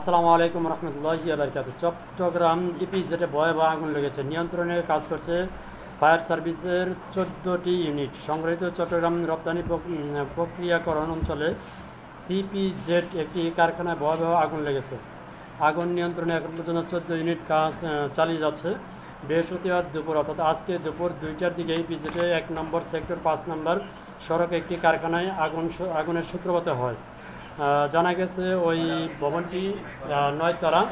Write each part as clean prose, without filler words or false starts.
আসসালামু আলাইকুম রহমতুল্লাহি বারকাতুহু। চট্টগ্রাম ইপিজেডে ভয়াবহ আগুন লেগেছে। নিয়ন্ত্রণে কাজ করছে ফায়ার সার্ভিসের 14টি ইউনিট। সংগঠিত চট্টগ্রাম রপ্তানি প্রক্রিয়াকরণ অঞ্চলে সিপিজেড একটি কারখানায় ভয়াবহ আগুন লেগেছে। আগুন নিয়ন্ত্রণে এখন পর্যন্ত 14 ইউনিট কাজ চালিয়ে যাচ্ছে। বৃহস্পতিবার দুপুর অর্থাৎ আজকে দুপুর 2টার দিকে ইপিজেডে 1 নম্বর সেক্টর 5 নম্বর সড়কে একটি কারখানায় আগুনের সূত্রপাত হয়। জানা গেছে ওই ভবনটি 9 তলা,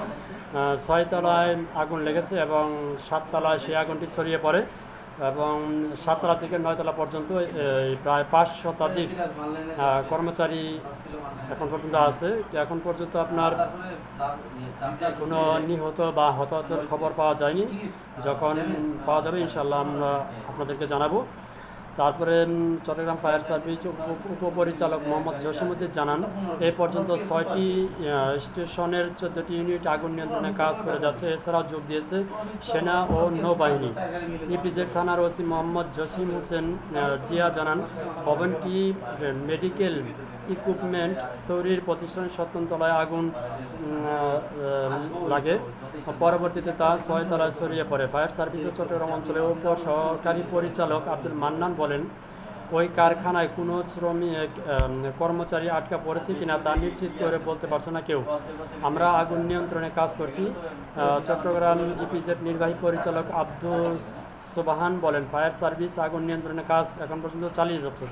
6 তলায় আগুন লেগেছে এবং 7 তলায় সেই আগুনটি ছড়িয়ে পড়ে এবং 7 তলা থেকে 9 তলা পর্যন্ত প্রায় 5 শতাধিক কর্মচারী এখন পর্যন্ত আছে। এখন পর্যন্ত আপনার কোনো নিহত বা হতাহতের খবর পাওয়া যায়নি। যখন পাওয়া যাবে ইনশাল্লাহ আমরা আপনাদেরকে জানাবো। তারপরে চট্টগ্রাম ফায়ার সার্ভিস উপপরিচালক মোহাম্মদ জসিমউদ্দিন জানান, এ পর্যন্ত 6টি স্টেশনের 14টি ইউনিট আগুন নিয়ন্ত্রণে কাজ করে যাচ্ছে। এছাড়াও যোগ দিয়েছে সেনা ও নৌবাহিনী। ইপিজেড থানার ওসি মোহাম্মদ জসিম হোসেন জিয়া জানান, ভবনটি মেডিকেল ইকুইপমেন্ট তৈরির প্রতিষ্ঠানের 17 তলায় আগুন লাগে। পরবর্তীতে তা 6 তলায় ছড়িয়ে পড়ে। ফায়ার সার্ভিসের চট্টগ্রাম অঞ্চলের উপ সহকারী পরিচালক আব্দুল মান্নান বলেন, ওই কারখানায় কোনো শ্রমিক কর্মচারী আটকা পড়েছে কিনা তা নিশ্চিত করে বলতে পারছে না কেউ। আমরা আগুন নিয়ন্ত্রণে কাজ করছি। চট্টগ্রাম ইপিজেড নির্বাহী পরিচালক আব্দুল সুবহান বলেন, ফায়ার সার্ভিস আগুন নিয়ন্ত্রণে কাজ এখন পর্যন্ত চালিয়ে যাচ্ছে।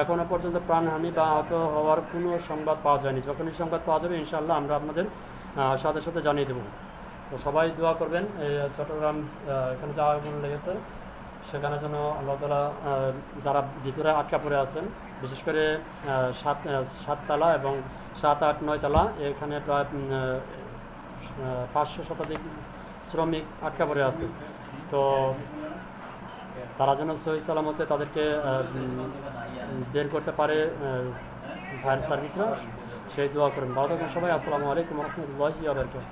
এখনও পর্যন্ত প্রাণহানি বা আহত হওয়ার কোনো সংবাদ পাওয়া যায়নি। যখনই সংবাদ পাওয়া যাবে ইনশাআল্লাহ আমরা আপনাদের সাথে সাথে জানিয়ে দেব। তো সবাই দোয়া করবেন। এই চট্টগ্রাম এখানে যা আগুন লেগেছে সেখানে যেন আল্লাহ তাআলা যারা ভিতরে আটকা পড়ে আছেন, বিশেষ করে 7 তলা এবং 7, 8, 9 তলা, এখানে প্রায় 500 শতাধিক শ্রমিক আটকা পড়ে আছে। তো তারা যেন সহি সালামতে তাদেরকে বের করতে পারে ফায়ার সার্ভিসরা, সেই দোয়া করেন। ভালো থাকবেন সবাই। আসসালামু আলাইকুম রহমতুল্লাহি ওয়া বারাকাতুহু।